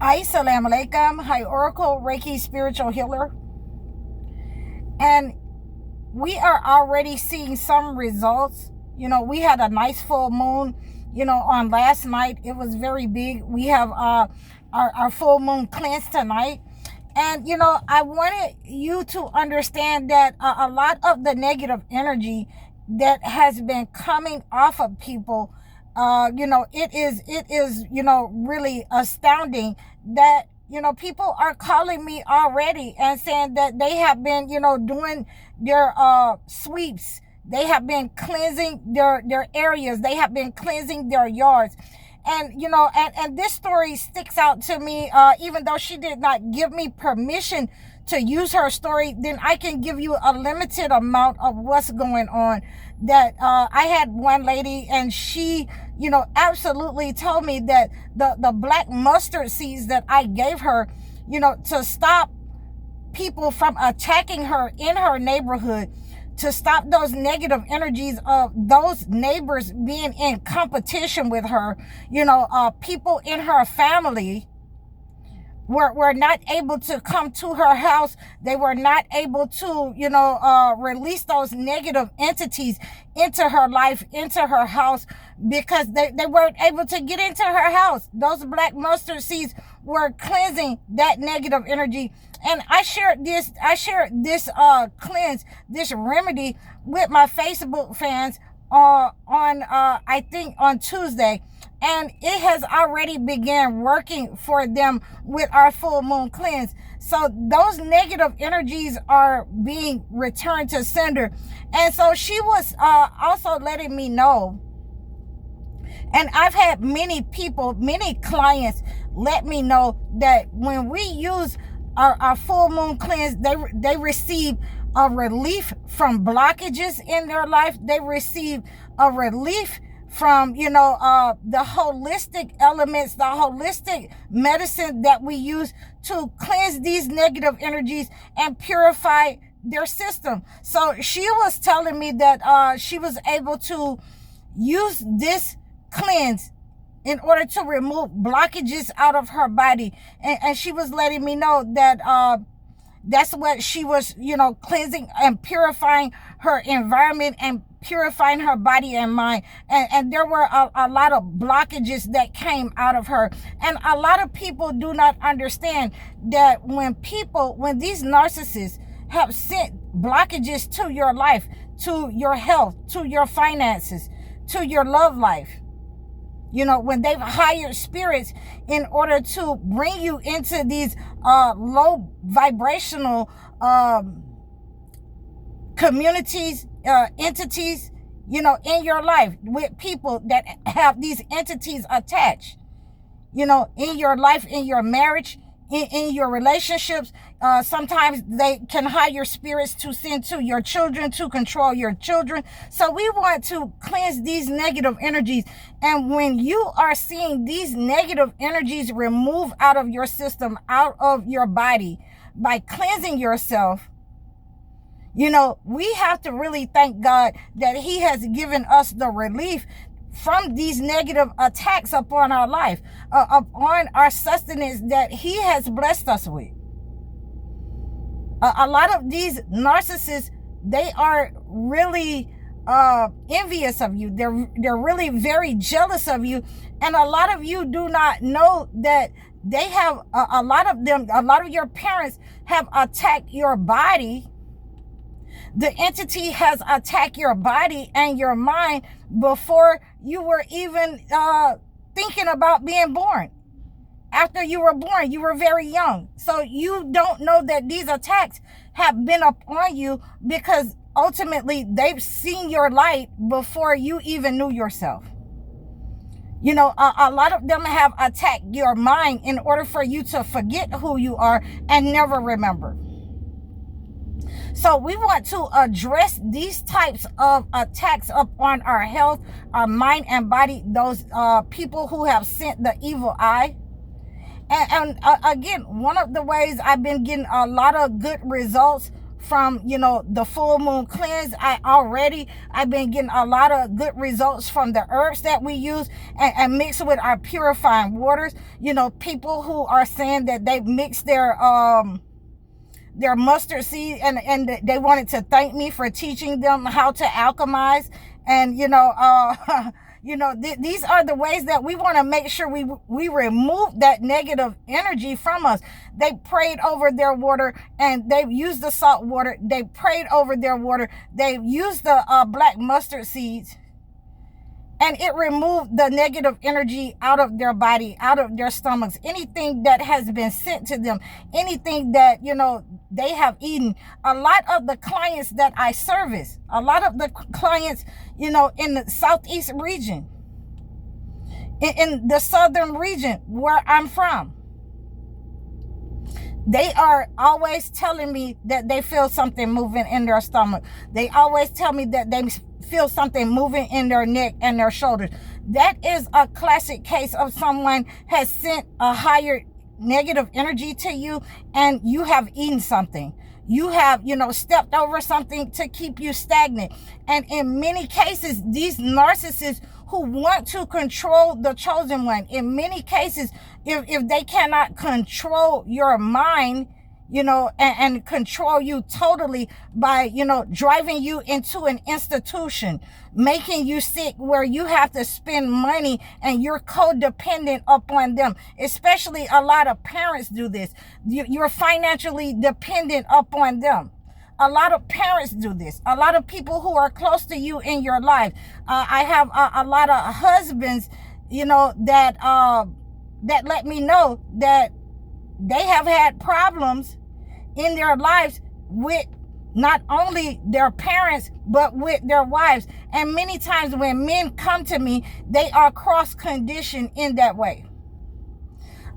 Assalamu alaikum. Hi, Oracle Reiki spiritual healer. And we are already seeing some results. We had a nice full moon, on last night. It was very big. We have our full moon cleanse tonight. And, I wanted you to understand that a lot of the negative energy that has been coming off of people, it is, really astounding that, people are calling me already and saying that they have been, doing their sweeps. They have been cleansing their areas. They have been cleansing their yards. And, and this story sticks out to me, even though she did not give me permission to use her story, then I can give you a limited amount of what's going on. That I had one lady, and she, absolutely told me that the black mustard seeds that I gave her, to stop people from attacking her in her neighborhood, to stop those negative energies of those neighbors being in competition with her, people in her family were not able to come to her house. They were not able to, release those negative entities into her life, into her house, because they weren't able to get into her house. Those black mustard seeds were cleansing that negative energy. And I shared this cleanse, this remedy with my Facebook fans I think on Tuesday. And it has already began working for them with our full moon cleanse. So those negative energies are being returned to sender. And so she was also letting me know, and I've had many people, many clients let me know that when we use our full moon cleanse, they receive a relief from blockages in their life. They receive a relief from, the holistic elements, the holistic medicine that we use to cleanse these negative energies and purify their system. So she was telling me that she was able to use this cleanse in order to remove blockages out of her body. And she was letting me know that that's what she was, cleansing and purifying her environment and purifying her body and mind. And there were a lot of blockages that came out of her. And a lot of people do not understand that when these narcissists have sent blockages to your life, to your health, to your finances, to your love life, when they've hired spirits in order to bring you into these low vibrational communities, entities, in your life, with people that have these entities attached, in your life, in your marriage, in your relationships. Sometimes they can hire spirits to send to your children, to control your children. So we want to cleanse these negative energies. And when you are seeing these negative energies remove out of your system, out of your body, by cleansing yourself, we have to really thank God that He has given us the relief from these negative attacks upon our life, upon our sustenance that He has blessed us with. A lot of these narcissists, they are really envious of you. They're really very jealous of you. And a lot of you do not know that they have, a lot of your parents have attacked your body. The entity has attacked your body and your mind before you were even thinking about being born. After you were born, you were very young. So you don't know that these attacks have been upon you, because ultimately they've seen your light before you even knew yourself. A lot of them have attacked your mind in order for you to forget who you are and never remember. So we want to address these types of attacks upon our health, our mind and body, those people who have sent the evil eye. And again, one of the ways I've been getting a lot of good results from, the full moon cleanse. I've been getting a lot of good results from the herbs that we use and mix with our purifying waters. People who are saying that they mix their mustard seed and they wanted to thank me for teaching them how to alchemize. And these are the ways that we want to make sure we remove that negative energy from us. They prayed over their water and they used the salt water. They prayed over their water. They used the black mustard seeds, and it removed the negative energy out of their body, out of their stomachs. Anything that has been sent to them, anything that, they have eaten. A lot of the clients that I service, a lot of the clients, in the southeast region, in the southern region where I'm from, they are always telling me that they feel something moving in their stomach. They always tell me that they feel something moving in their neck and their shoulders. That is a classic case of someone has sent a higher negative energy to you, and you have eaten something. You have, stepped over something to keep you stagnant. And in many cases, these narcissists who want to control the chosen one, in many cases, if they cannot control your mind, and control you totally by, driving you into an institution, making you sick where you have to spend money and you're codependent upon them. Especially a lot of parents do this. You're financially dependent upon them. A lot of parents do this. A lot of people who are close to you in your life. I have a lot of husbands, that let me know that they have had problems in their lives with not only their parents, but with their wives. And many times when men come to me, they are cross-conditioned in that way.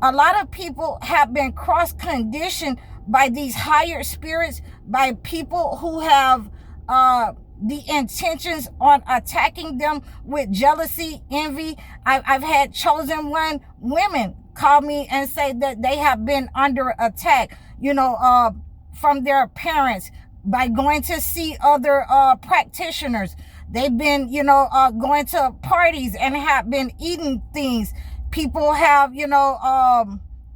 A lot of people have been cross-conditioned by these higher spirits, by people who have the intentions on attacking them with jealousy, envy. I've had chosen one women call me and say that they have been under attack, from their parents by going to see other practitioners. They've been, going to parties and have been eating things. People have,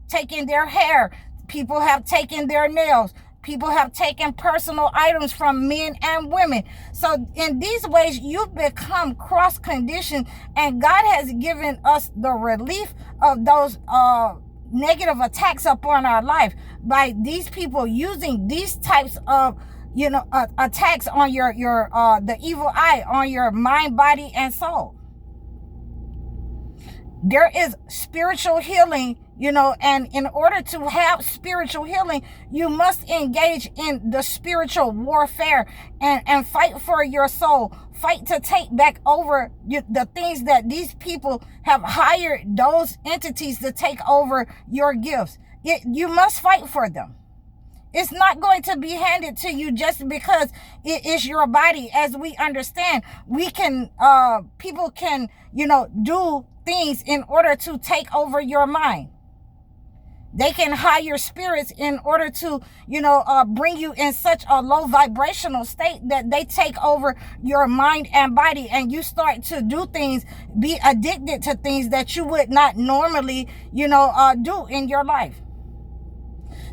taken their hair. People have taken their nails. People have taken personal items from men and women. So in these ways, you've become cross-conditioned, and God has given us the relief of those negative attacks upon our life by these people using these types of attacks on your the evil eye on your mind, body, and soul. There is spiritual healing, and in order to have spiritual healing, you must engage in the spiritual warfare and fight for your soul. Fight to take back over the things that these people have hired those entities to take over your gifts. You must fight for them. It's not going to be handed to you just because it is your body. As we understand, people can, do things in order to take over your mind. They can hire spirits in order to, bring you in such a low vibrational state that they take over your mind and body, and you start to do things, be addicted to things that you would not normally, do in your life.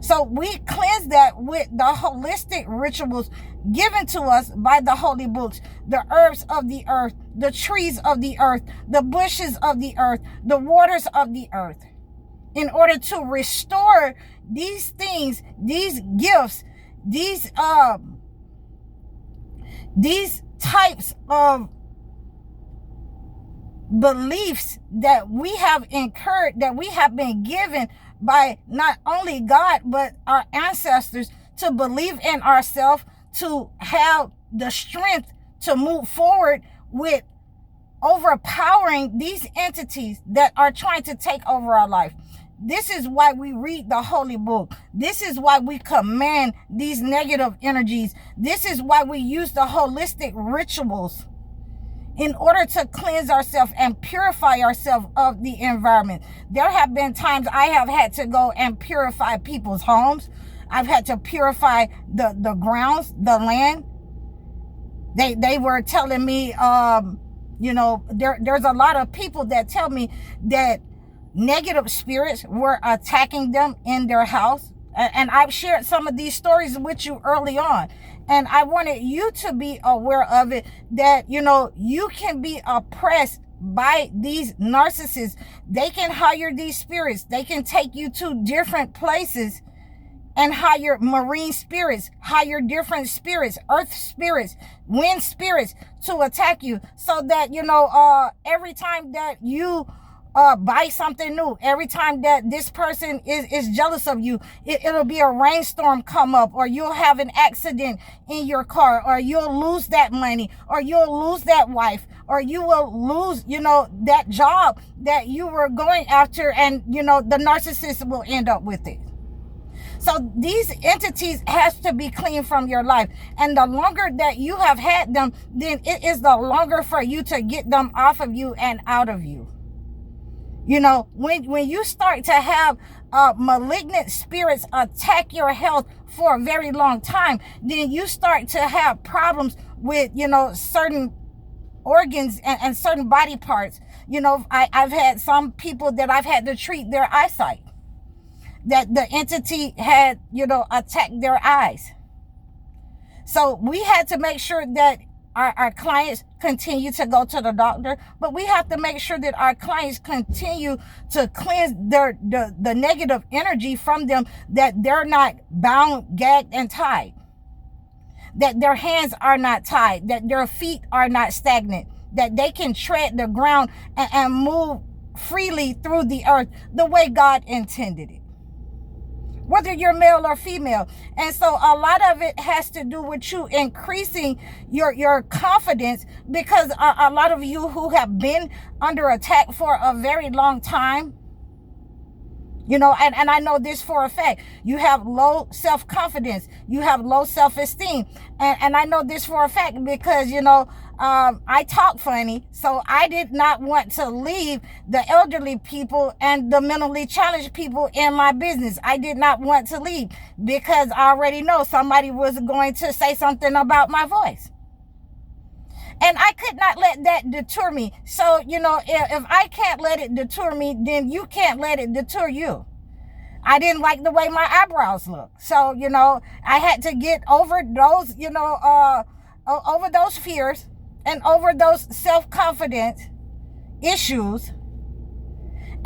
So we cleanse that with the holistic rituals given to us by the holy books, the herbs of the earth, the trees of the earth, the bushes of the earth, the waters of the earth, in order to restore these things, these gifts, these types of beliefs that we have incurred, that we have been given by not only God, but our ancestors, to believe in ourselves, to have the strength to move forward with overpowering these entities that are trying to take over our life. This is why we read the holy book. This is why we command these negative energies. This is why we use the holistic rituals in order to cleanse ourselves and purify ourselves of the environment. There have been times I have had to go and purify people's homes. I've had to purify the grounds, the land. They were telling me, there's a lot of people that tell me that negative spirits were attacking them in their house. And I've shared some of these stories with you early on. And I wanted you to be aware of it, that, you can be oppressed by these narcissists. They can hire these spirits. They can take you to different places and hire marine spirits, hire different spirits, earth spirits, wind spirits to attack you. So that, every time that you buy something new, every time that this person is jealous of you, it'll be a rainstorm come up, or you'll have an accident in your car, or you'll lose that money, or you'll lose that wife, or you will lose, that job that you were going after, and, the narcissist will end up with it. So these entities has to be cleaned from your life. And the longer that you have had them, then it is the longer for you to get them off of you and out of you. When you start to have malignant spirits attack your health for a very long time, then you start to have problems with, certain organs and certain body parts. I've had some people that I've had to treat their eyesight, that the entity had, attacked their eyes. So we had to make sure that our clients continue to go to the doctor, but we have to make sure that our clients continue to cleanse the negative energy from them, that they're not bound, gagged, and tied, that their hands are not tied, that their feet are not stagnant, that they can tread the ground and move freely through the earth the way God intended it, whether you're male or female. And so a lot of it has to do with you increasing your confidence, because a lot of you who have been under attack for a very long time, and I know this for a fact, you have low self-confidence, you have low self-esteem. And I know this for a fact because, I talk funny, so I did not want to leave the elderly people and the mentally challenged people in my business. I did not want to leave because I already know somebody was going to say something about my voice. And I could not let that deter me. So, if I can't let it deter me, then you can't let it deter you. I didn't like the way my eyebrows looked. So, I had to get over those, over those fears and over those self-confidence issues.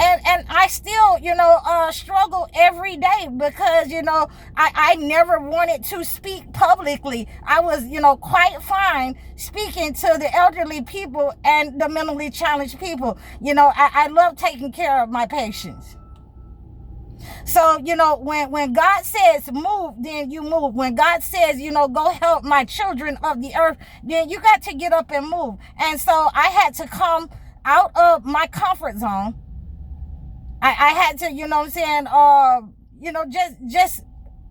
And I still, struggle every day because, I never wanted to speak publicly. I was, quite fine speaking to the elderly people and the mentally challenged people. I love taking care of my patients. So, when God says move, then you move. When God says, go help my children of the earth, then you got to get up and move. And so I had to come out of my comfort zone. I had to, just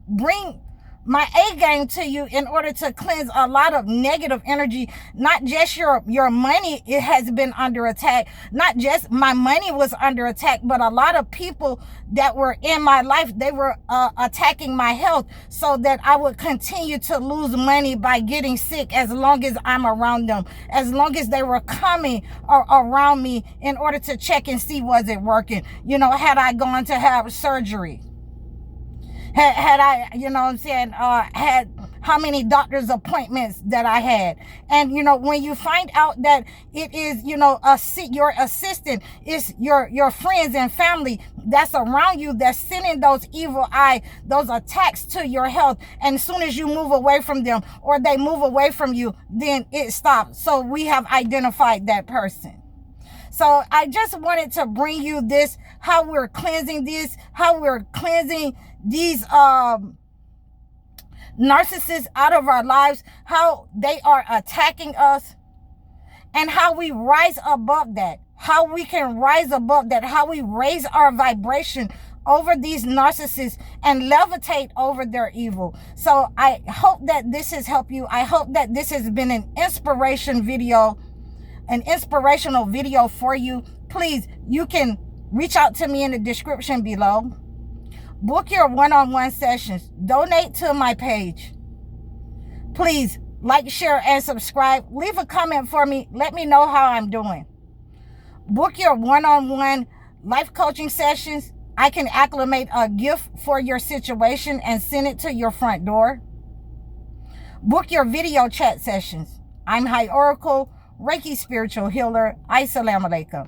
bring my A game to you in order to cleanse a lot of negative energy. Not just your money, it has been under attack. Not just my money was under attack, but a lot of people that were in my life, they were attacking my health so that I would continue to lose money by getting sick as long as I'm around them, as long as they were coming around me in order to check and see was it working. Had I gone to have surgery? Had I, had how many doctor's appointments that I had. And, when you find out that it is, your assistant, is your friends and family that's around you that's sending those evil eye, those attacks to your health. And as soon as you move away from them or they move away from you, then it stops. So we have identified that person. So I just wanted to bring you this, how we're cleansing this, how we're cleansing these narcissists out of our lives, how they are attacking us, and how we rise above that, how we can rise above that, how we raise our vibration over these narcissists and levitate over their evil. So I hope that this has helped you. I hope that this has been an inspirational video for you. Please, you can reach out to me in the description below, Book your one-on-one sessions. Donate to my page. Please like, share, and subscribe. Leave a comment for me. Let me know how I'm doing. Book your one-on-one life coaching sessions. I can acclimate a gift for your situation and send it to your front door. Book your video chat sessions. I'm High Oracle, Reiki Spiritual Healer. Assalamu alaikum.